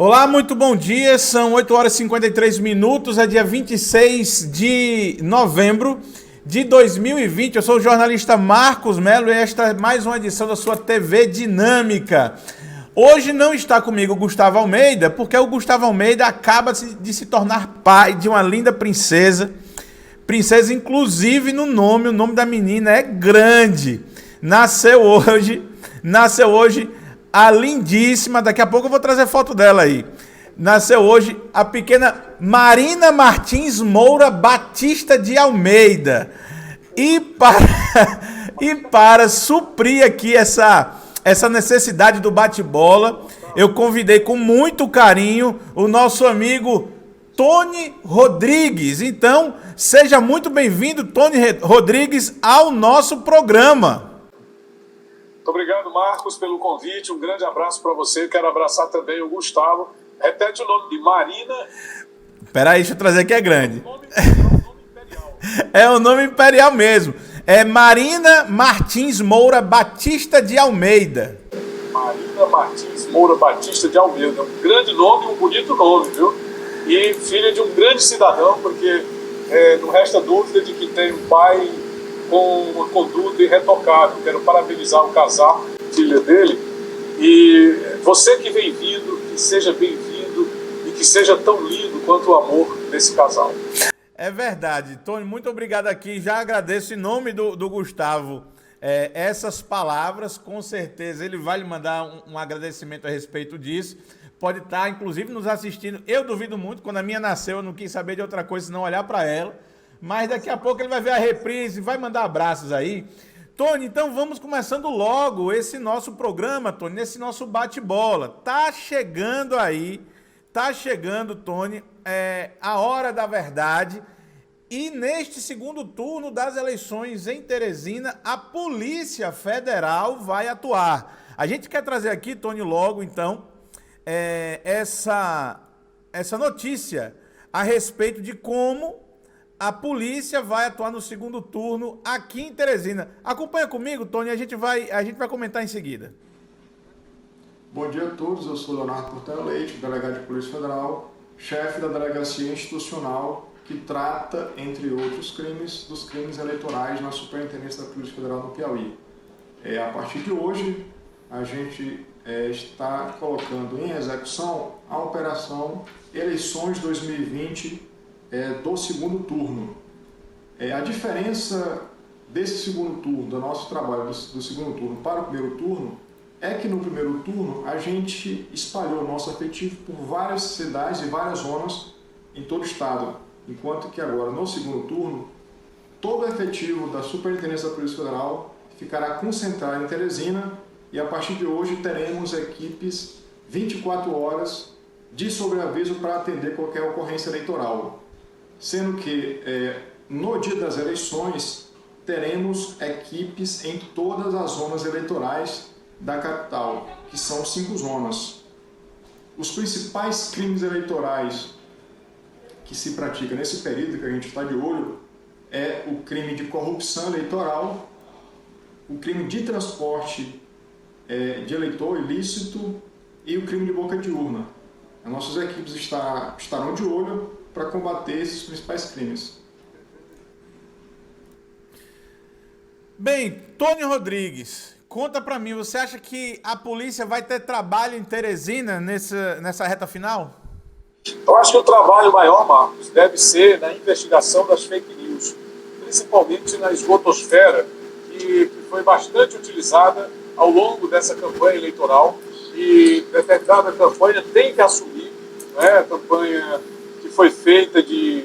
Olá, muito bom dia. São 8 horas e 53 minutos, é dia 26 de novembro de 2020. Eu sou o jornalista Marcos Melo e esta é mais uma edição da sua TV Dinâmica. Hoje não está comigo o Gustavo Almeida, porque o Gustavo Almeida acaba de se tornar pai de uma linda princesa. Princesa, inclusive, o nome da menina é grande. Nasceu hoje a lindíssima, daqui a pouco eu vou trazer foto dela aí. Nasceu hoje a pequena Marina Martins Moura Batista de Almeida. E para suprir aqui essa necessidade do bate-bola, eu convidei com muito carinho o nosso amigo Tony Rodrigues. Então, seja muito bem-vindo, Tony Rodrigues, ao nosso programa. Muito obrigado, Marcos, pelo convite. Um grande abraço para você. Quero abraçar também o Gustavo. Repete o nome de Marina. Peraí, deixa eu trazer aqui, é grande. O nome imperial. É o nome imperial mesmo. É Marina Martins Moura Batista de Almeida. Marina Martins Moura Batista de Almeida. Um grande nome, um bonito nome, viu? E filha de um grande cidadão, porque não resta dúvida de que tem um pai com uma conduta irretocável. Quero parabenizar o casal, filha dele. E você que vem vindo, que seja bem-vindo e que seja tão lindo quanto o amor desse casal. É verdade. Tony, muito obrigado aqui. Já agradeço em nome do Gustavo essas palavras. Com certeza ele vai lhe mandar um agradecimento a respeito disso. Pode estar, inclusive, nos assistindo. Eu duvido muito. Quando a minha nasceu, eu não quis saber de outra coisa senão olhar para ela. Mas daqui a pouco ele vai ver a reprise, vai mandar abraços aí. Tony, então vamos começando logo esse nosso programa, Tony, nesse nosso bate-bola. Tá chegando, Tony, a hora da verdade. E neste segundo turno das eleições em Teresina, a Polícia Federal vai atuar. A gente quer trazer aqui, Tony, logo, então, essa notícia a respeito de como a polícia vai atuar no segundo turno aqui em Teresina. Acompanha comigo, Tony, a gente vai comentar em seguida. Bom dia a todos, eu sou Leonardo Portela Leite, delegado de Polícia Federal, chefe da Delegacia Institucional que trata, entre outros crimes, dos crimes eleitorais na Superintendência da Polícia Federal no Piauí. A partir de hoje, a gente está colocando em execução a Operação Eleições 2020 do segundo turno. A diferença desse segundo turno, do nosso trabalho do segundo turno para o primeiro turno, é que no primeiro turno a gente espalhou o nosso efetivo por várias cidades e várias zonas em todo o estado, enquanto que agora no segundo turno todo o efetivo da Superintendência da Polícia Federal ficará concentrado em Teresina e a partir de hoje teremos equipes 24 horas de sobreaviso para atender qualquer ocorrência eleitoral. Sendo que no dia das eleições teremos equipes em todas as zonas eleitorais da capital, que são 5 zonas. Os principais crimes eleitorais que se praticam nesse período que a gente está de olho é o crime de corrupção eleitoral, o crime de transporte de eleitor ilícito e o crime de boca de urna. As nossas equipes estarão de olho para combater esses principais crimes. Bem, Tony Rodrigues, conta para mim, você acha que a polícia vai ter trabalho em Teresina nessa reta final? Eu acho que o trabalho maior, Marcos, deve ser na investigação das fake news, principalmente na esgotosfera, que foi bastante utilizada ao longo dessa campanha eleitoral, e determinada campanha tem que assumir, né, a campanha que foi feita de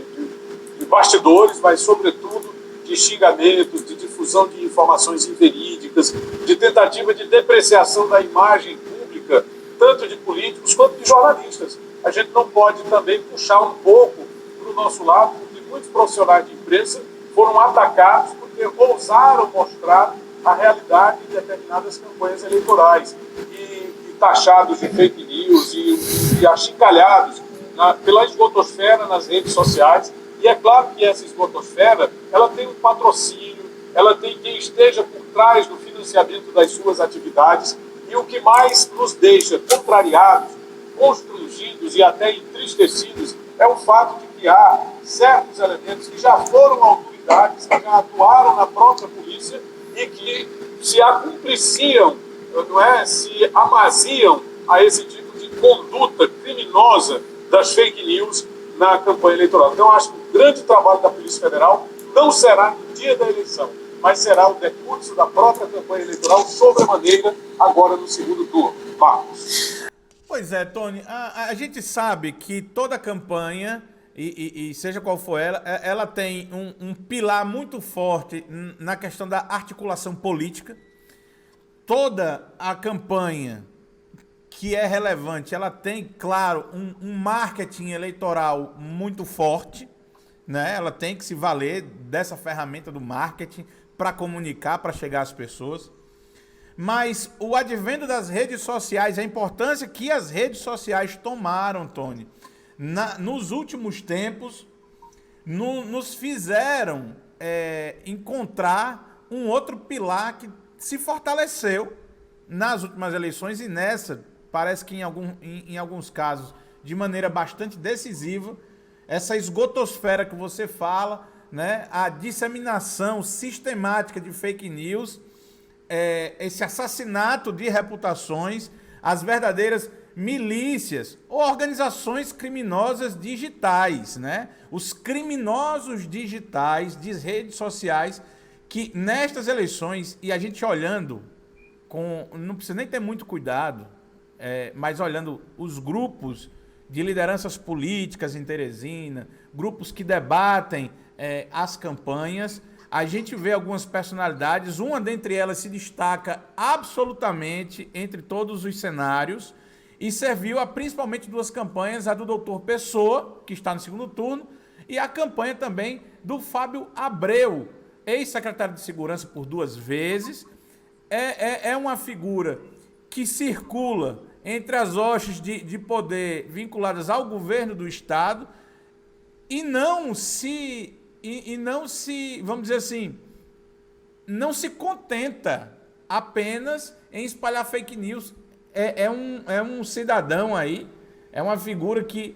bastidores, mas sobretudo de xingamentos, de difusão de informações inverídicas, de tentativa de depreciação da imagem pública, tanto de políticos quanto de jornalistas. A gente não pode também puxar um pouco para o nosso lado, porque muitos profissionais de imprensa foram atacados porque ousaram mostrar a realidade de determinadas campanhas eleitorais e taxados de fake news e achincalhados pela esgotosfera nas redes sociais. E é claro que essa esgotosfera ela tem um patrocínio, ela tem quem esteja por trás do financiamento das suas atividades, e o que mais nos deixa contrariados constrangidos e até entristecidos é o fato de que há certos elementos que já foram autoridades, que já atuaram na própria polícia e que se acumpliciam, não é? Se amaziam a esse tipo de conduta criminosa das fake news na campanha eleitoral. Então, eu acho que o grande trabalho da Polícia Federal não será no dia da eleição, mas será o decurso da própria campanha eleitoral sobremaneira agora no segundo turno. Marcos. Pois é, Tony, a gente sabe que toda campanha, e seja qual for ela tem um pilar muito forte na questão da articulação política. Toda a campanha que é relevante, ela tem, claro, um marketing eleitoral muito forte, né? Ela tem que se valer dessa ferramenta do marketing para comunicar, para chegar às pessoas. Mas o advento das redes sociais, a importância que as redes sociais tomaram, Tony, nos últimos tempos, nos fizeram encontrar um outro pilar que se fortaleceu nas últimas eleições e nessa, parece que em alguns casos, de maneira bastante decisiva, essa esgotosfera que você fala, né, a disseminação sistemática de fake news, esse assassinato de reputações, as verdadeiras milícias ou organizações criminosas digitais, né? Os criminosos digitais de redes sociais que nestas eleições, e a gente olhando, não precisa nem ter muito cuidado, mas olhando os grupos de lideranças políticas em Teresina, grupos que debatem as campanhas, a gente vê algumas personalidades, uma dentre elas se destaca absolutamente entre todos os cenários e serviu a principalmente duas campanhas, a do doutor Pessoa, que está no segundo turno, e a campanha também do Fábio Abreu, ex-secretário de Segurança por 2 vezes. É uma figura que circula entre as hostes de poder vinculadas ao governo do Estado e não se, vamos dizer assim, não se contenta apenas em espalhar fake news. É um cidadão aí, é uma figura que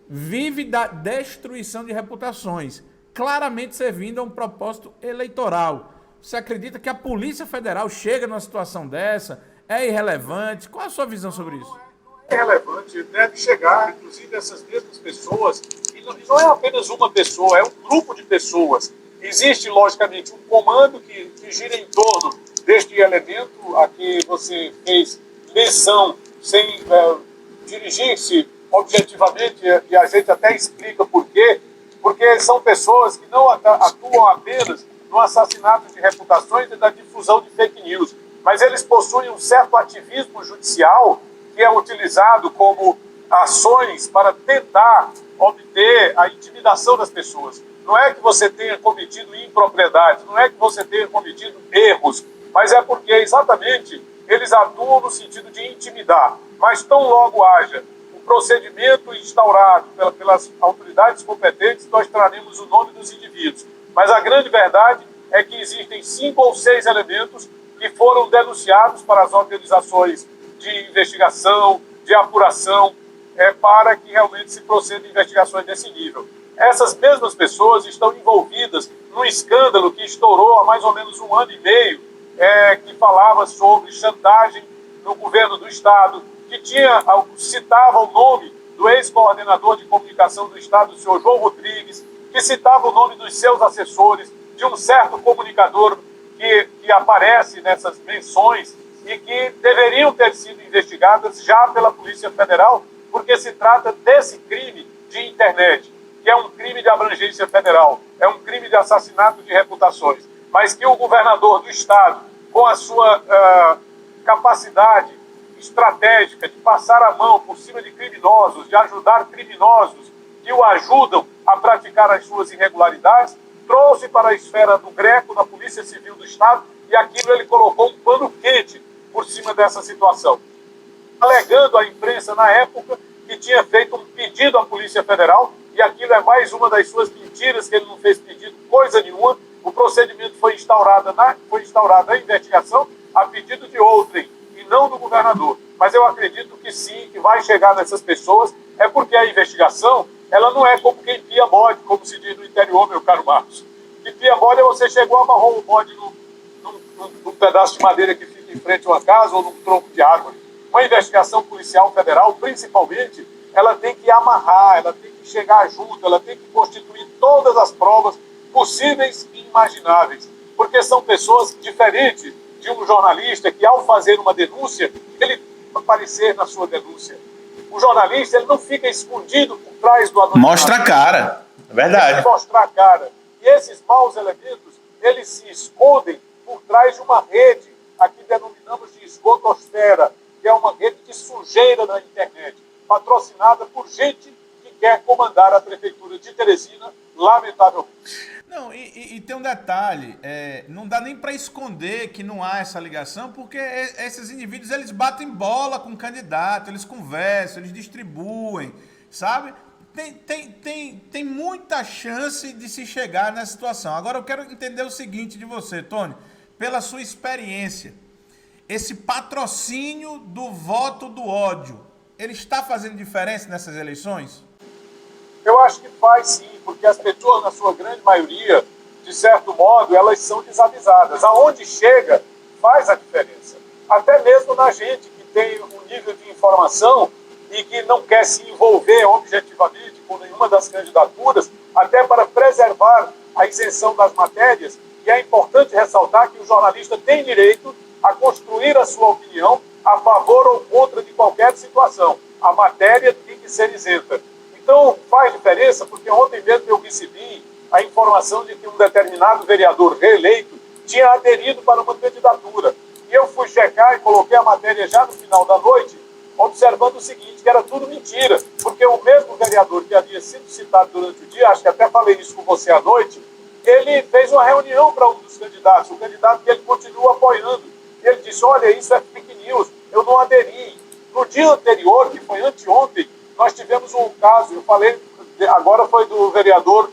vive da destruição de reputações, claramente servindo a um propósito eleitoral. Você acredita que a Polícia Federal chega numa situação dessa? É irrelevante? Qual a sua visão sobre isso? É relevante, deve chegar, inclusive, essas mesmas pessoas, e não é apenas uma pessoa, é um grupo de pessoas. Existe, logicamente, um comando que gira em torno deste elemento a que você fez menção, sem dirigir-se objetivamente, e a gente até explica por quê, porque são pessoas que não atuam apenas no assassinato de reputações e da difusão de fake news, mas eles possuem um certo ativismo judicial que é utilizado como ações para tentar obter a intimidação das pessoas. Não é que você tenha cometido impropriedades, não é que você tenha cometido erros, mas é porque exatamente eles atuam no sentido de intimidar. Mas tão logo haja um procedimento instaurado pelas autoridades competentes, nós traremos o nome dos indivíduos. Mas a grande verdade é que existem 5 ou 6 elementos que foram denunciados para as organizações de investigação, de apuração, para que realmente se proceda investigações desse nível. Essas mesmas pessoas estão envolvidas num escândalo que estourou há mais ou menos 1 ano e meio, que falava sobre chantagem no governo do Estado, que citava o nome do ex-coordenador de comunicação do Estado, o senhor João Rodrigues, que citava o nome dos seus assessores, de um certo comunicador que aparece nessas menções e que deveriam ter sido investigadas já pela Polícia Federal, porque se trata desse crime de internet, que é um crime de abrangência federal, é um crime de assassinato de reputações, mas que o governador do Estado, com a sua capacidade estratégica de passar a mão por cima de criminosos, de ajudar criminosos que o ajudam a praticar as suas irregularidades, trouxe para a esfera do GRECO, da Polícia Civil do Estado, e aquilo ele colocou um pano quente por cima dessa situação, alegando à imprensa na época que tinha feito um pedido à Polícia Federal, e aquilo é mais uma das suas mentiras, que ele não fez pedido coisa nenhuma. O procedimento foi instaurado a investigação a pedido de outrem, e não do governador. Mas eu acredito que sim, que vai chegar nessas pessoas, é porque a investigação, ela não é como quem pia bode, como se diz no interior, meu caro Marcos. Que pia bode é você chegou, amarrou o bode num pedaço de madeira que fica em frente a uma casa ou num tronco de árvore. Uma investigação policial federal, principalmente, ela tem que amarrar, ela tem que chegar junto, ela tem que constituir todas as provas possíveis e imagináveis. Porque são pessoas diferentes de um jornalista que, ao fazer uma denúncia, ele vai aparecer na sua denúncia. O jornalista, ele não fica escondido por trás do anonimato. Mostra a cara, é verdade. Tem que mostrar a cara. E esses maus elementos, eles se escondem por trás de uma rede, aqui denominamos de esgotosfera, que é uma rede de sujeira na internet, patrocinada por gente que quer comandar a prefeitura de Teresina, lamentavelmente. Não, e tem um detalhe, não dá nem para esconder que não há essa ligação, porque esses indivíduos, eles batem bola com o candidato, eles conversam, eles distribuem, sabe? Tem muita chance de se chegar nessa situação. Agora eu quero entender o seguinte de você, Tony, pela sua experiência, esse patrocínio do voto do ódio, ele está fazendo diferença nessas eleições? Eu acho que faz sim, porque as pessoas, na sua grande maioria, de certo modo, elas são desavisadas. Aonde chega, faz a diferença. Até mesmo na gente que tem um nível de informação e que não quer se envolver objetivamente com nenhuma das candidaturas, até para preservar a isenção das matérias. E é importante ressaltar que o jornalista tem direito a construir a sua opinião a favor ou contra de qualquer situação. A matéria tem que ser isenta. Então, faz diferença, porque ontem mesmo eu recebi a informação de que um determinado vereador reeleito tinha aderido para uma candidatura. E eu fui checar e coloquei a matéria já no final da noite, observando o seguinte, que era tudo mentira, porque o mesmo vereador que havia sido citado durante o dia, acho que até falei isso com você à noite, ele fez uma reunião para um dos candidatos, o candidato que ele continua apoiando. E ele disse, olha, isso é fake news, eu não aderi. No dia anterior, que foi anteontem, nós tivemos um caso, eu falei, agora foi do vereador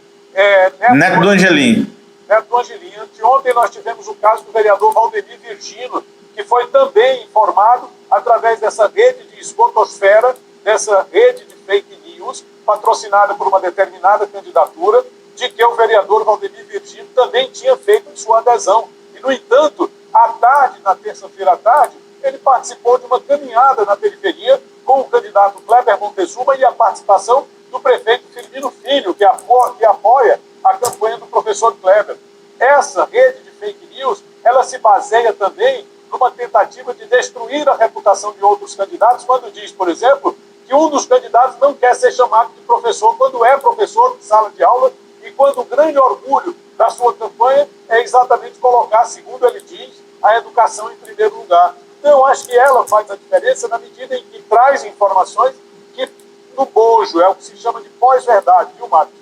Neto do Angelim. Neto do Angelim. Anteontem nós tivemos o caso do vereador Valdemir Virgino, que foi também informado através dessa rede de esgotosfera, dessa rede de fake news, patrocinada por uma determinada candidatura, de que o vereador Valdemir Virgino também tinha feito sua adesão. E, no entanto, à tarde, na terça-feira à tarde, ele participou de uma caminhada na periferia com o candidato Kleber Montezuma e a participação do prefeito Firmino Filho, que apoia a campanha do professor Kleber. Essa rede de fake news, ela se baseia também numa tentativa de destruir a reputação de outros candidatos, quando diz, por exemplo, que um dos candidatos não quer ser chamado de professor quando é professor de sala de aula e quando o grande orgulho da sua campanha é exatamente colocar, segundo ele diz, a educação em primeiro lugar. Então, eu acho que ela faz a diferença na medida em que traz informações que, no bojo, é o que se chama de pós-verdade, viu, Marcos?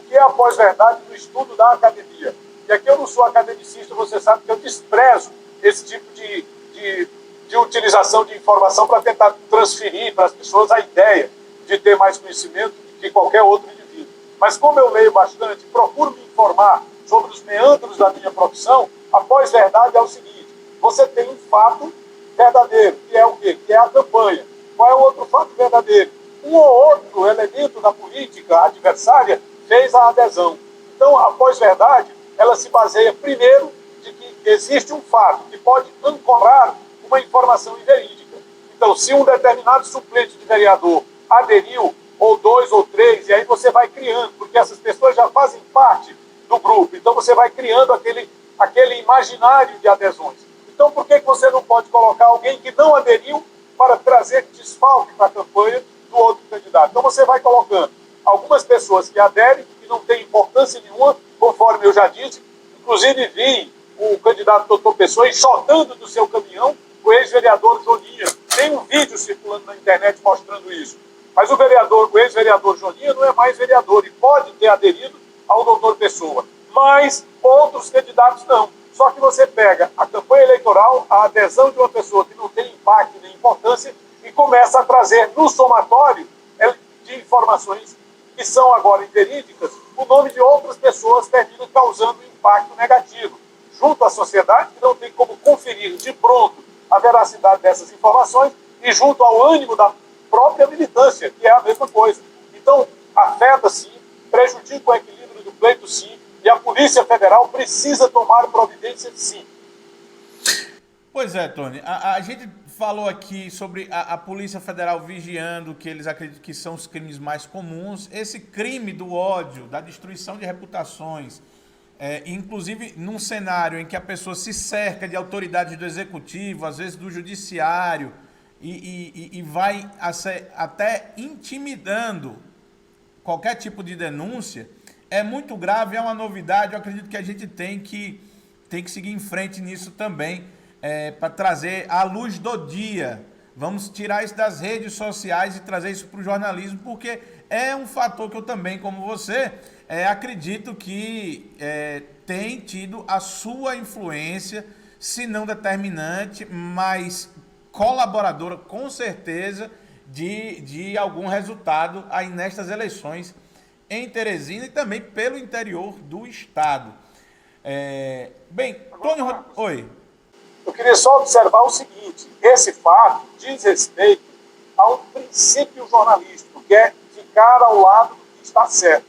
O que é a pós-verdade no estudo da academia? E aqui eu não sou academicista, você sabe que eu desprezo esse tipo de utilização de informação para tentar transferir para as pessoas a ideia de ter mais conhecimento que qualquer outro indivíduo. Mas como eu leio bastante, procuro me informar sobre os meandros da minha profissão, a pós-verdade é o seguinte, você tem um fato verdadeiro, que é o quê? Que é a campanha. Qual é o outro fato verdadeiro? Um ou outro elemento da política adversária fez a adesão. Então, a pós-verdade, ela se baseia, primeiro, de que existe um fato que pode ancorar uma informação inverídica. Então, se um determinado suplente de vereador aderiu, ou dois ou três, e aí você vai criando, porque essas pessoas já fazem parte do grupo, então você vai criando aquele imaginário de adesões. Então, por que você não pode colocar alguém que não aderiu para trazer desfalque para a campanha do outro candidato? Então, você vai colocando algumas pessoas que aderem, que não têm importância nenhuma, conforme eu já disse. Inclusive, vi o candidato doutor Pessoa enxotando do seu caminhão o ex-vereador Joninha. Tem um vídeo circulando na internet mostrando isso. Mas o ex-vereador Joninha não é mais vereador e pode ter aderido ao doutor Pessoa. Mas outros candidatos não. Só que você pega a campanha eleitoral, a adesão de uma pessoa que não tem impacto nem importância e começa a trazer no somatório de informações que são agora inverídicas, o nome de outras pessoas termina causando um impacto negativo junto à sociedade, que não tem como conferir de pronto a veracidade dessas informações e junto ao ânimo da própria militância, que é a mesma coisa. Então, afeta sim, prejudica o equilíbrio do pleito sim, e a Polícia Federal precisa tomar providências sim. Pois é, Tony, a gente falou aqui sobre a Polícia Federal vigiando, que eles acreditam que são os crimes mais comuns. Esse crime do ódio, da destruição de reputações, inclusive num cenário em que a pessoa se cerca de autoridades do executivo, às vezes do judiciário, e vai até intimidando qualquer tipo de denúncia, é muito grave, é uma novidade. Eu acredito que a gente tem que seguir em frente nisso também, para trazer à luz do dia. Vamos tirar isso das redes sociais e trazer isso para o jornalismo, porque é um fator que eu também, como você, acredito que tem tido a sua influência, se não determinante, mas colaboradora, com certeza, de algum resultado aí nestas eleições em Teresina e também pelo interior do estado. Bem, Tony... Oi. Eu queria só observar o seguinte: esse fato diz respeito a um princípio jornalístico, que é ficar ao lado do que está certo.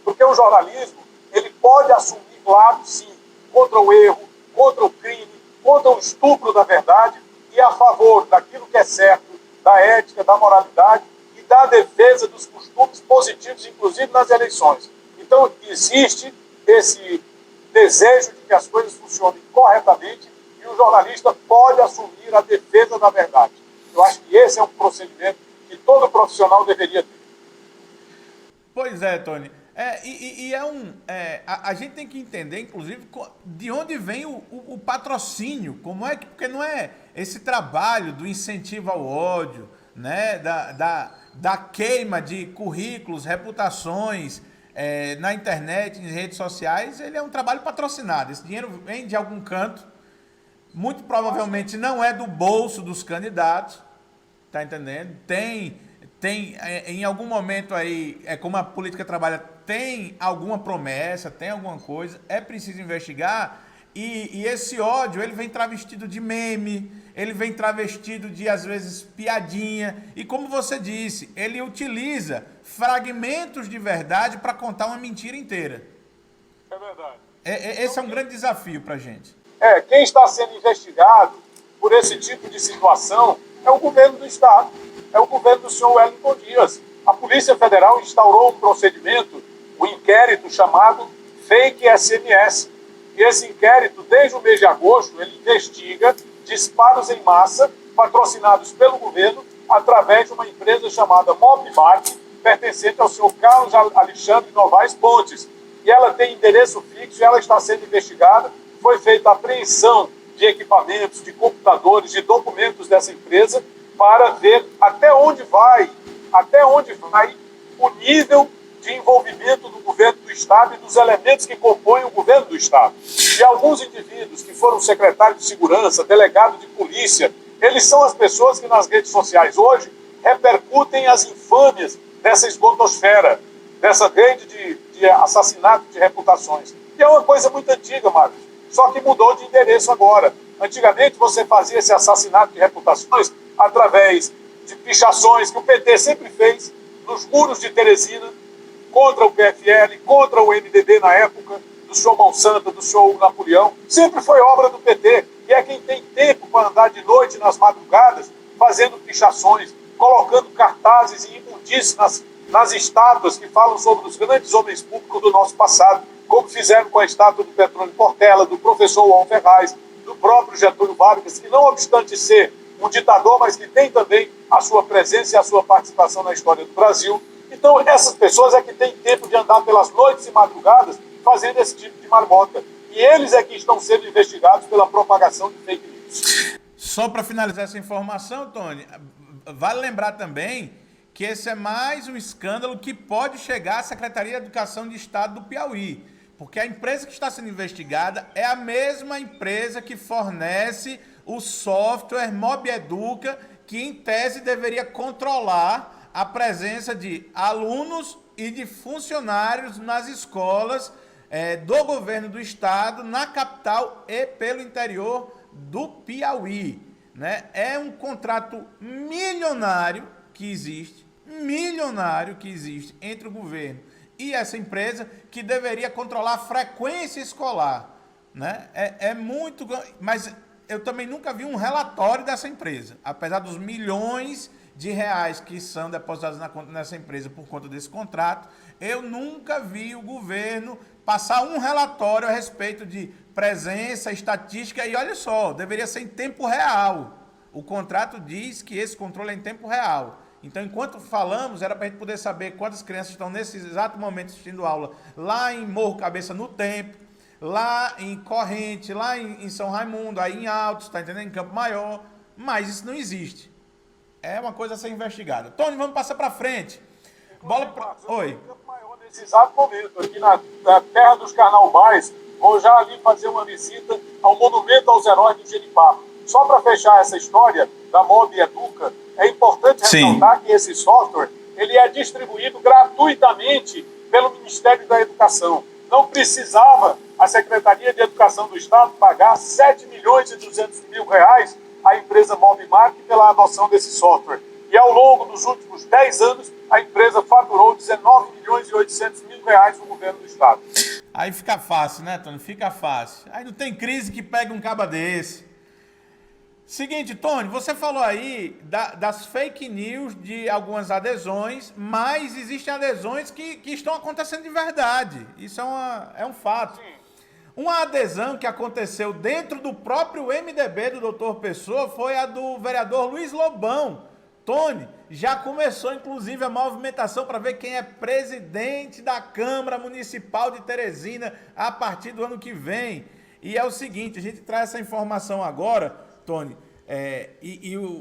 Porque o jornalismo, ele pode assumir lado, sim, contra o erro, contra o crime, contra o estupro da verdade e a favor daquilo que é certo, da ética, da moralidade e da defesa dos costumes positivos, inclusive nas eleições. Então, existe esse desejo de que as coisas funcionem corretamente e o jornalista pode assumir a defesa da verdade. Eu acho que esse é um procedimento que todo profissional deveria ter. Pois é, Tony. A gente tem que entender, inclusive, de onde vem o patrocínio, como é que, porque não é esse trabalho do incentivo ao ódio, né, da queima de currículos, reputações na internet, nas redes sociais. Ele é um trabalho patrocinado. Esse dinheiro vem de algum canto, muito provavelmente não é do bolso dos candidatos, tá entendendo? Tem em algum momento aí, como a política trabalha, tem alguma promessa, tem alguma coisa, é preciso investigar, e esse ódio, ele vem travestido de meme, ele vem travestido de, às vezes, piadinha, e como você disse, ele utiliza fragmentos de verdade para contar uma mentira inteira. É verdade. Esse é um grande desafio para a gente. Quem está sendo investigado por esse tipo de situação é o governo do Estado, é o governo do senhor Wellington Dias. A Polícia Federal instaurou um procedimento, um inquérito chamado Fake SMS. E esse inquérito, desde o mês de agosto, ele investiga disparos em massa patrocinados pelo governo através de uma empresa chamada Mobmart, pertencente ao senhor Carlos Alexandre Novaes Pontes. E ela tem endereço fixo e ela está sendo investigada. Foi feita a apreensão de equipamentos, de computadores, de documentos dessa empresa para ver até onde vai o nível de envolvimento do governo do Estado e dos elementos que compõem o governo do Estado. E alguns indivíduos que foram secretários de segurança, delegado de polícia, eles são as pessoas que nas redes sociais hoje repercutem as infâmias dessa esgotosfera, dessa rede de assassinato de reputações. E é uma coisa muito antiga, Marcos. Só que mudou de endereço agora. Antigamente você fazia esse assassinato de reputações através de pichações que o PT sempre fez nos muros de Teresina, contra o PFL, contra o MDB na época, do senhor Monsanto, do senhor Napoleão. Sempre foi obra do PT. E é quem tem tempo para andar de noite nas madrugadas, fazendo pichações, colocando cartazes e imundícies nas estátuas que falam sobre os grandes homens públicos do nosso passado, como fizeram com a estátua do Petrônio Portela, do professor João Ferraz, do próprio Getúlio Vargas, que não obstante ser um ditador, mas que tem também a sua presença e a sua participação na história do Brasil. Então, essas pessoas é que têm tempo de andar pelas noites e madrugadas fazendo esse tipo de marmota. E eles é que estão sendo investigados pela propagação de fake news. Só para finalizar essa informação, Tony, vale lembrar também que esse é mais um escândalo que pode chegar à Secretaria de Educação de Estado do Piauí, porque a empresa que está sendo investigada é a mesma empresa que fornece o software MobEduca, que em tese deveria controlar a presença de alunos e de funcionários nas escolas do governo do estado, na capital e pelo interior do Piauí. né? É um contrato milionário que existe entre o governo e essa empresa, que deveria controlar a frequência escolar, né? É muito... Mas eu também nunca vi um relatório dessa empresa, apesar dos milhões de reais que são depositados nessa empresa por conta desse contrato. Eu nunca vi o governo passar um relatório a respeito de presença, estatística, e olha só, deveria ser em tempo real. O contrato diz que esse controle é em tempo real. Então, enquanto falamos, era para a gente poder saber quantas crianças estão nesse exato momento assistindo aula lá em Morro Cabeça no Tempo, lá em Corrente, lá em São Raimundo, aí em Altos, tá entendendo? Em Campo Maior, mas isso não existe. É uma coisa a ser investigada. Tony, vamos passar para frente. Bola pra... Oi. Nesse exato momento, aqui na terra dos Carnaubais, vou já ali fazer uma visita ao Monumento aos Heróis do Genipapo. Só para fechar essa história da Mob Educa, é importante ressaltar que esse software ele é distribuído gratuitamente pelo Ministério da Educação. Não precisava a Secretaria de Educação do Estado pagar 7 milhões e 200 mil reais à empresa Mobmark pela adoção desse software. E ao longo dos últimos 10 anos, a empresa faturou 19 milhões e 800 mil reais no governo do Estado. Aí fica fácil, né, Tony? Fica fácil. Aí não tem crise que pega um caba desse. Seguinte, Tony, você falou aí das fake news de algumas adesões, mas existem adesões que estão acontecendo de verdade. Isso é um fato. Sim. Uma adesão que aconteceu dentro do próprio MDB do Dr. Pessoa foi a do vereador Luiz Lobão. Tony, já começou inclusive a movimentação para ver quem é presidente da Câmara Municipal de Teresina a partir do ano que vem. E é o seguinte, a gente traz essa informação agora, Tony,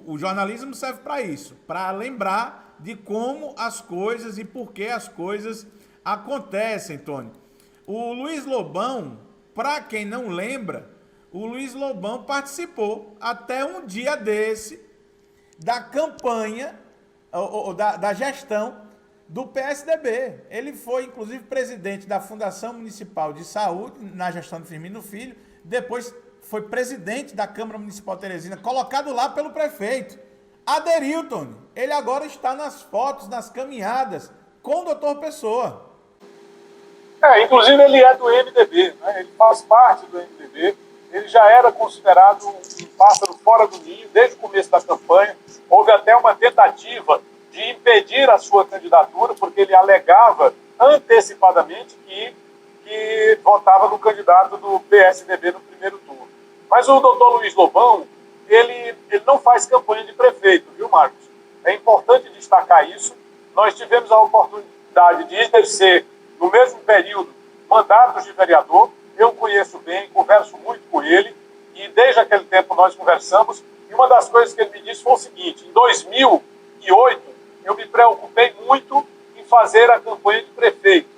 o jornalismo serve para isso, para lembrar de como as coisas e por que as coisas acontecem, Tony. O Luiz Lobão, para quem não lembra, o Luiz Lobão participou até um dia desse da campanha, ou da gestão do PSDB. Ele foi, inclusive, presidente da Fundação Municipal de Saúde, na gestão de Firmino Filho, depois foi presidente da Câmara Municipal de Teresina, colocado lá pelo prefeito. Aderiu, Tony. Ele agora está nas fotos, nas caminhadas, com o Dr. Pessoa. Inclusive ele é do MDB, né? Ele faz parte do MDB. Ele já era considerado um pássaro fora do ninho desde o começo da campanha. Houve até uma tentativa de impedir a sua candidatura, porque ele alegava antecipadamente que votava no candidato do PSDB no primeiro turno. Mas o doutor Luiz Lobão, ele não faz campanha de prefeito, viu, Marcos? É importante destacar isso. Nós tivemos a oportunidade de exercer, no mesmo período, mandatos de vereador. Eu conheço bem, converso muito com ele, e desde aquele tempo nós conversamos, e uma das coisas que ele me disse foi o seguinte: em 2008, eu me preocupei muito em fazer a campanha de prefeito.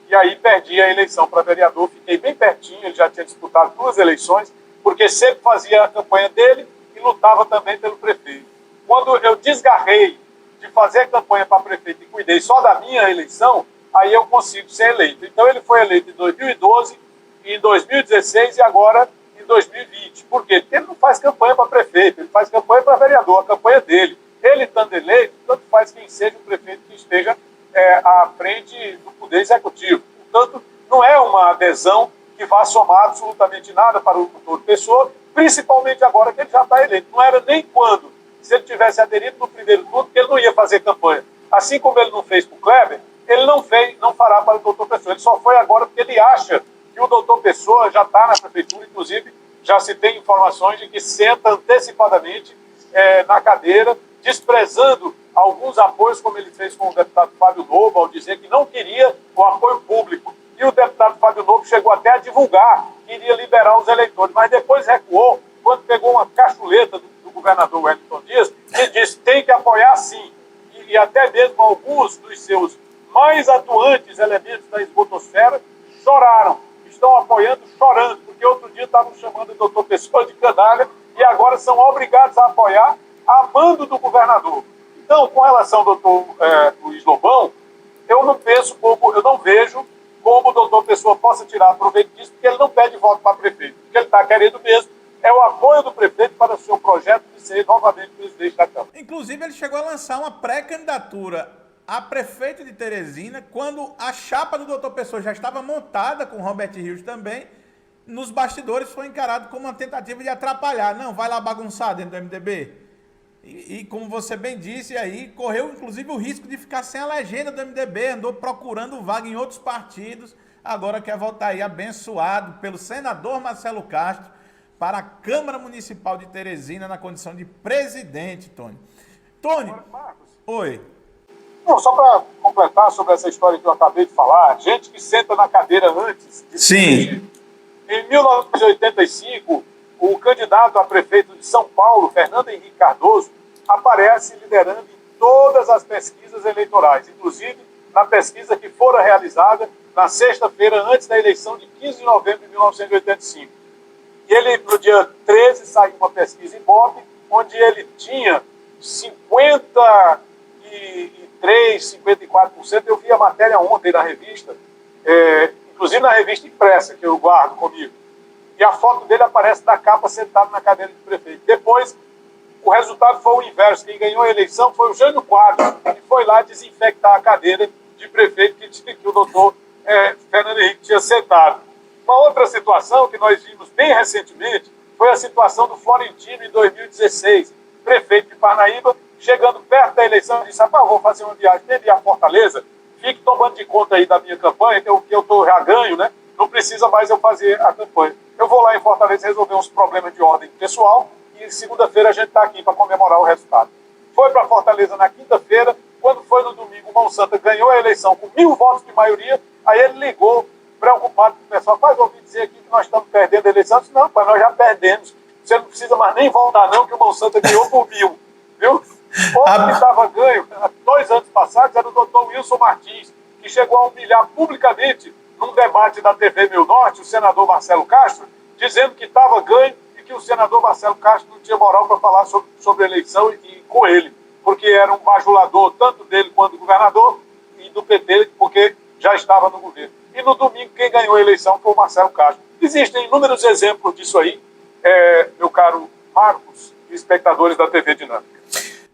E aí perdi a eleição para vereador, fiquei bem pertinho, ele já tinha disputado 2 eleições, porque sempre fazia a campanha dele e lutava também pelo prefeito. Quando eu desgarrei de fazer campanha para prefeito e cuidei só da minha eleição, aí eu consigo ser eleito. Então ele foi eleito em 2012, em 2016 e agora em 2020. Por quê? Porque ele não faz campanha para prefeito, ele faz campanha para vereador, a campanha dele. Ele estando eleito, tanto faz quem seja o prefeito que esteja à frente do Poder Executivo. Portanto, não é uma adesão que vá somar absolutamente nada para o doutor Pessoa, principalmente agora que ele já está eleito. Não era nem quando, se ele tivesse aderido no primeiro turno, que ele não ia fazer campanha. Assim como ele não fez para o Kleber, ele não fará para o doutor Pessoa. Ele só foi agora porque ele acha que o doutor Pessoa já está na prefeitura, inclusive já se tem informações de que senta antecipadamente na cadeira, desprezando alguns apoios, como ele fez com o deputado Fábio Novo, ao dizer que não queria o apoio público. E o deputado Fábio Novo chegou até a divulgar que iria liberar os eleitores, mas depois recuou, quando pegou uma cachuleta do governador Wellington Dias, e disse tem que apoiar sim. E até mesmo alguns dos seus mais atuantes elementos da esgotosfera choraram, estão apoiando chorando, porque outro dia estavam chamando o doutor Pessoa de canalha e agora são obrigados a apoiar a mando do governador. Então, com relação ao doutor Luiz Lobão, eu não vejo como o doutor Pessoa possa tirar proveito disso, porque ele não pede voto para prefeito. O que ele está querendo mesmo é o apoio do prefeito para o seu projeto de ser novamente presidente da Câmara. Inclusive, ele chegou a lançar uma pré-candidatura a prefeito de Teresina, quando a chapa do doutor Pessoa já estava montada com Robert Rios também, nos bastidores foi encarado como uma tentativa de atrapalhar. Não, vai lá bagunçar dentro do MDB. E como você bem disse aí, correu inclusive o risco de ficar sem a legenda do MDB, andou procurando vaga em outros partidos, agora quer voltar aí abençoado pelo senador Marcelo Castro para a Câmara Municipal de Teresina na condição de presidente, Tony. Tony, oi. Não, só para completar sobre essa história que eu acabei de falar, gente que senta na cadeira antes de Sim. Em 1985, o candidato a prefeito de São Paulo, Fernando Henrique Cardoso, aparece liderando em todas as pesquisas eleitorais, inclusive na pesquisa que fora realizada na sexta-feira antes da eleição de 15 de novembro de 1985. E ele, no dia 13, saiu uma pesquisa Ibope, onde ele tinha 54%. Eu vi a matéria ontem na revista, inclusive na revista impressa, que eu guardo comigo. E a foto dele aparece na capa sentado na cadeira de prefeito. Depois, o resultado foi o inverso. Quem ganhou a eleição foi o Jânio Quadros, que foi lá desinfectar a cadeira de prefeito que o doutor Fernando Henrique tinha sentado. Uma outra situação que nós vimos bem recentemente foi a situação do Florentino em 2016, prefeito de Parnaíba, chegando perto da eleição, disse: rapaz, vou fazer uma viagem dentro de Fortaleza, fique tomando de conta aí da minha campanha, que eu já ganho, né? Não precisa mais eu fazer a campanha. Eu vou lá em Fortaleza resolver uns problemas de ordem pessoal e segunda-feira a gente está aqui para comemorar o resultado. Foi para Fortaleza na quinta-feira, quando foi no domingo, o Monsanto ganhou a eleição com 1.000 votos de maioria, aí ele ligou, preocupado com o pessoal: rapaz, ouvi dizer aqui que nós estamos perdendo a eleição. Eu disse: não, pai, nós já perdemos. Você não precisa mais nem voltar não, que o Monsanto ganhou por 1.000. Viu? Outro que estava ganho, 2 anos passados, era o doutor Wilson Martins, que chegou a humilhar publicamente, num debate da TV Meu Norte, o senador Marcelo Castro, dizendo que estava ganho e que o senador Marcelo Castro não tinha moral para falar sobre a eleição e com ele, porque era um bajulador tanto dele quanto do governador e do PT, porque já estava no governo. E no domingo, quem ganhou a eleição foi o Marcelo Castro. Existem inúmeros exemplos disso aí, meu caro Marcos e espectadores da TV Dinâmica.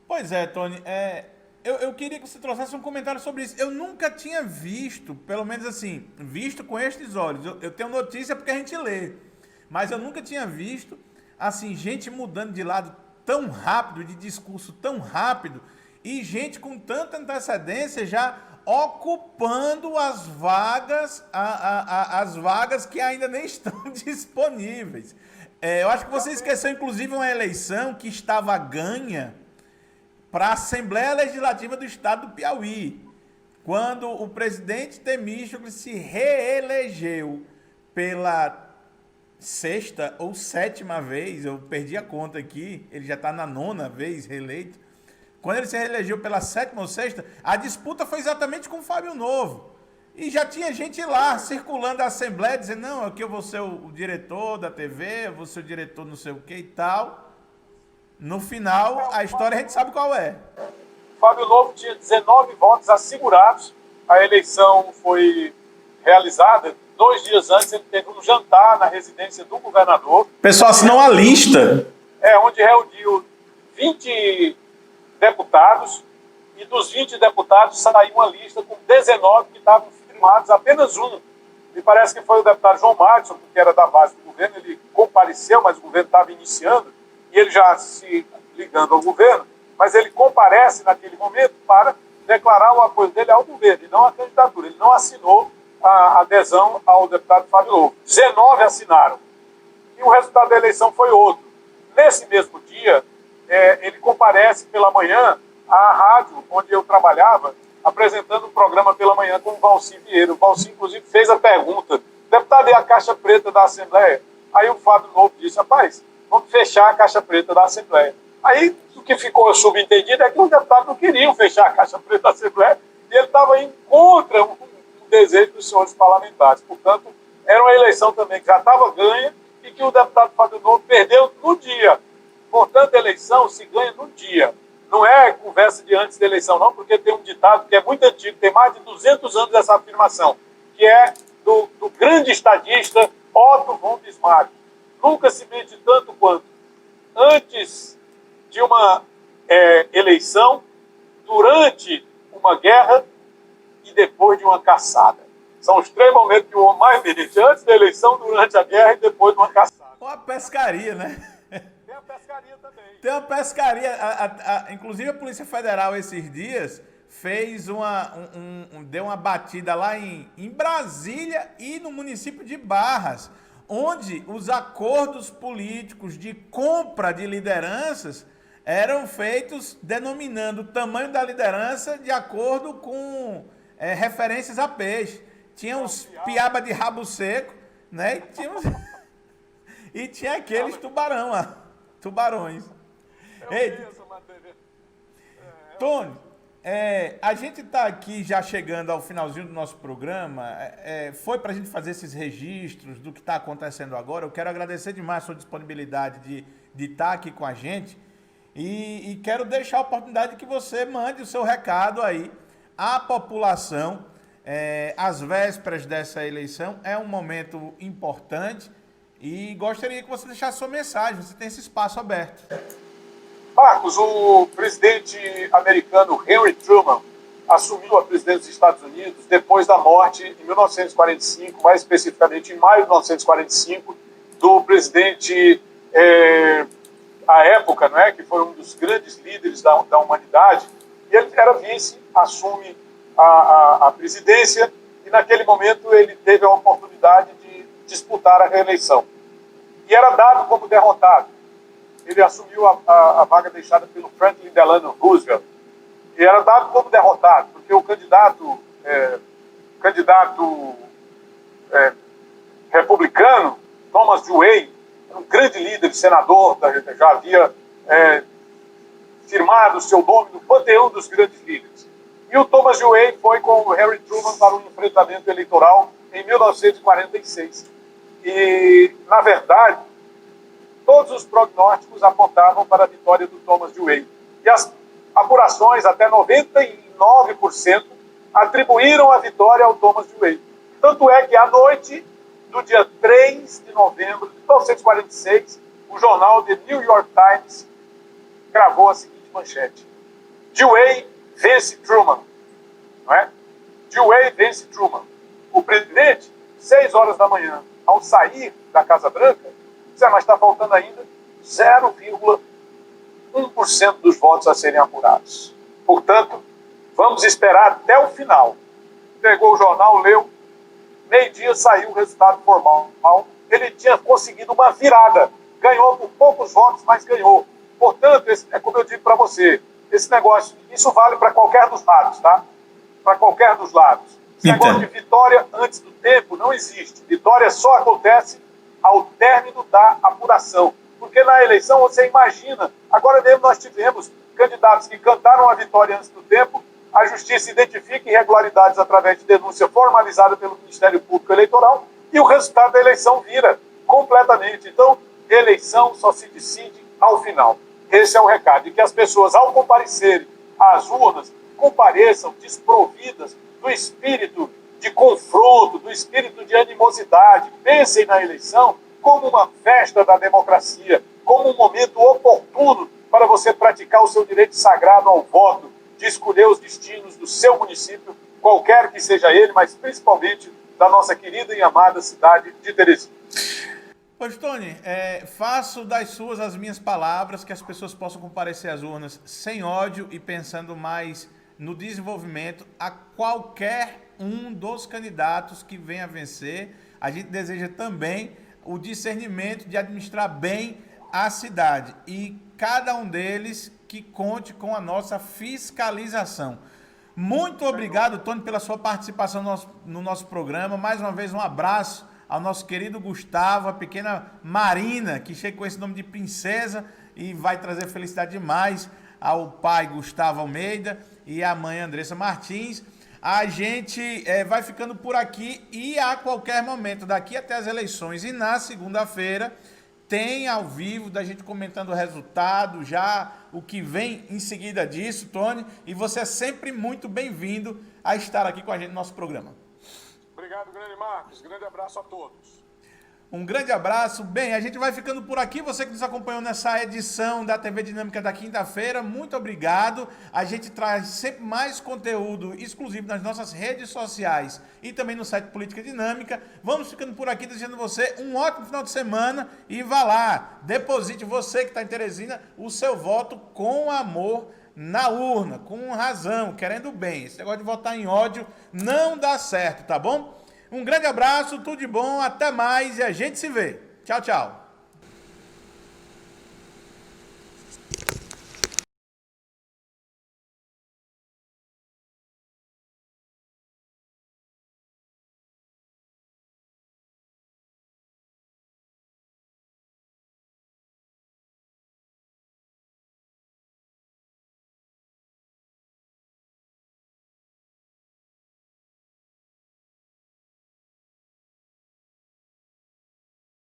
Pois é, Tony, eu queria que você trouxesse um comentário sobre isso. Eu nunca tinha visto, pelo menos assim, visto com estes olhos. Eu tenho notícia porque a gente lê, mas eu nunca tinha visto, assim, gente mudando de lado tão rápido, de discurso tão rápido, e gente com tanta antecedência já ocupando as vagas, as vagas que ainda nem estão disponíveis. Eu acho que você esqueceu, inclusive, uma eleição que estava ganha para a Assembleia Legislativa do Estado do Piauí, quando o presidente Temístocles se reelegeu pela 6ª ou 7ª vez, eu perdi a conta aqui, ele já está na 9ª vez reeleito. Quando ele se reelegeu pela 7ª ou 6ª, a disputa foi exatamente com o Fábio Novo. E já tinha gente lá circulando a Assembleia, dizendo: não, aqui eu vou ser o diretor da TV, eu vou ser o diretor não sei o que e tal. No final, a história a gente sabe qual é. Fábio Novo tinha 19 votos assegurados. A eleição foi realizada 2 dias antes. Ele teve um jantar na residência do governador. O pessoal assinou a lista. Onde reuniu 20 deputados. E dos 20 deputados saiu uma lista com 19 que estavam firmados, apenas um. Me parece que foi o deputado João Madison, que era da base do governo. Ele compareceu, mas o governo estava iniciando. E ele já se ligando ao governo, mas ele comparece naquele momento para declarar o apoio dele ao governo, e não à candidatura. Ele não assinou a adesão ao deputado Fábio Novo. 19 assinaram. E o resultado da eleição foi outro. Nesse mesmo dia, ele comparece pela manhã à rádio onde eu trabalhava, apresentando um programa pela manhã com o Valci Vieira. O Valci, inclusive, fez a pergunta: deputado, e a caixa preta da Assembleia? Aí o Fábio Novo disse: rapaz, vamos fechar a caixa preta da Assembleia. Aí o que ficou subentendido é que os deputados não queriam fechar a caixa preta da Assembleia e ele estava indo contra o desejo dos senhores parlamentares. Portanto, era uma eleição também que já estava ganha e que o deputado Fábio Novo perdeu no dia. Portanto, a eleição se ganha no dia. Não é conversa de antes da eleição, não, porque tem um ditado que é muito antigo, tem mais de 200 anos essa afirmação, que é do grande estadista Otto von Bismarck. Nunca se mente tanto quanto antes de uma eleição, durante uma guerra e depois de uma caçada. São os 3 momentos que o homem mais mente: antes da eleição, durante a guerra e depois de uma caçada. Uma pescaria, né? Tem a pescaria também. Tem uma pescaria. Inclusive a Polícia Federal esses dias fez deu uma batida lá em Brasília e no município de Barras, onde os acordos políticos de compra de lideranças eram feitos denominando o tamanho da liderança de acordo com referências a peixe. Tinha os piaba de rabo seco, né? E tinha aqueles tubarões. Ei, Tony, a gente está aqui já chegando ao finalzinho do nosso programa. Foi para a gente fazer esses registros do que está acontecendo agora. Eu quero agradecer demais a sua disponibilidade de estar aqui com a gente. E quero deixar a oportunidade que você mande o seu recado aí à população. Às vésperas dessa eleição é um momento importante e gostaria que você deixasse sua mensagem. Você tem esse espaço aberto. Marcos, o presidente americano Henry Truman assumiu a presidência dos Estados Unidos depois da morte, em 1945, mais especificamente em maio de 1945, do presidente, à época, não é, que foi um dos grandes líderes da humanidade, e ele era vice, assume a presidência, e naquele momento ele teve a oportunidade de disputar a reeleição. E era dado como derrotado. Ele assumiu a vaga deixada pelo Franklin Delano Roosevelt. E era dado como derrotado, porque o candidato republicano, Thomas Dewey, um grande líder, senador, já havia firmado o seu nome no panteão dos grandes líderes. E o Thomas Dewey foi com o Harry Truman para um enfrentamento eleitoral em 1946. E, na verdade, todos os prognósticos apontavam para a vitória do Thomas Dewey. E as apurações, até 99%, atribuíram a vitória ao Thomas Dewey. Tanto é que, à noite do dia 3 de novembro de 1946, o jornal The New York Times gravou a seguinte manchete: Dewey vence Truman. Não é? Dewey vence Truman. O presidente, 6 horas da manhã, ao sair da Casa Branca, disse: mas está faltando ainda 0,1% dos votos a serem apurados. Portanto, vamos esperar até o final. Pegou o jornal, leu, meio-dia saiu o resultado formal. Ele tinha conseguido uma virada. Ganhou por poucos votos, mas ganhou. Portanto, como eu digo para você, esse negócio, isso vale para qualquer dos lados, tá? Para qualquer dos lados. Esse negócio de vitória antes do tempo não existe. Vitória só acontece ao término da apuração. Porque na eleição, você imagina, agora mesmo nós tivemos candidatos que cantaram a vitória antes do tempo, a justiça identifica irregularidades através de denúncia formalizada pelo Ministério Público Eleitoral e o resultado da eleição vira completamente. Então, eleição só se decide ao final. Esse é o recado. E que as pessoas, ao comparecerem às urnas, compareçam desprovidas do espírito de confronto, do espírito de animosidade. Pensem na eleição como uma festa da democracia, como um momento oportuno para você praticar o seu direito sagrado ao voto, de escolher os destinos do seu município, qualquer que seja ele, mas principalmente da nossa querida e amada cidade de Teresina. Pois, Tony, faço das suas as minhas palavras, que as pessoas possam comparecer às urnas sem ódio e pensando mais no desenvolvimento a qualquer um dos candidatos que venha a vencer. A gente deseja também o discernimento de administrar bem a cidade e cada um deles que conte com a nossa fiscalização. Muito obrigado, Tony, pela sua participação no nosso programa. Mais uma vez, um abraço ao nosso querido Gustavo, a pequena Marina, que chega com esse nome de princesa e vai trazer felicidade demais ao pai Gustavo Almeida e à mãe Andressa Martins. A gente vai ficando por aqui e a qualquer momento, daqui até as eleições e na segunda-feira, tem ao vivo da gente comentando o resultado, já o que vem em seguida disso, Tony, e você é sempre muito bem-vindo a estar aqui com a gente no nosso programa. Obrigado, grande Marcos. Grande abraço a todos. Um grande abraço. Bem, a gente vai ficando por aqui. Você que nos acompanhou nessa edição da TV Dinâmica da quinta-feira, muito obrigado. A gente traz sempre mais conteúdo exclusivo nas nossas redes sociais e também no site Política Dinâmica. Vamos ficando por aqui, desejando você um ótimo final de semana e vá lá, deposite, você que está em Teresina, o seu voto com amor na urna, com razão, querendo bem. Esse negócio de votar em ódio não dá certo, tá bom? Um grande abraço, tudo de bom, até mais e a gente se vê. Tchau, tchau.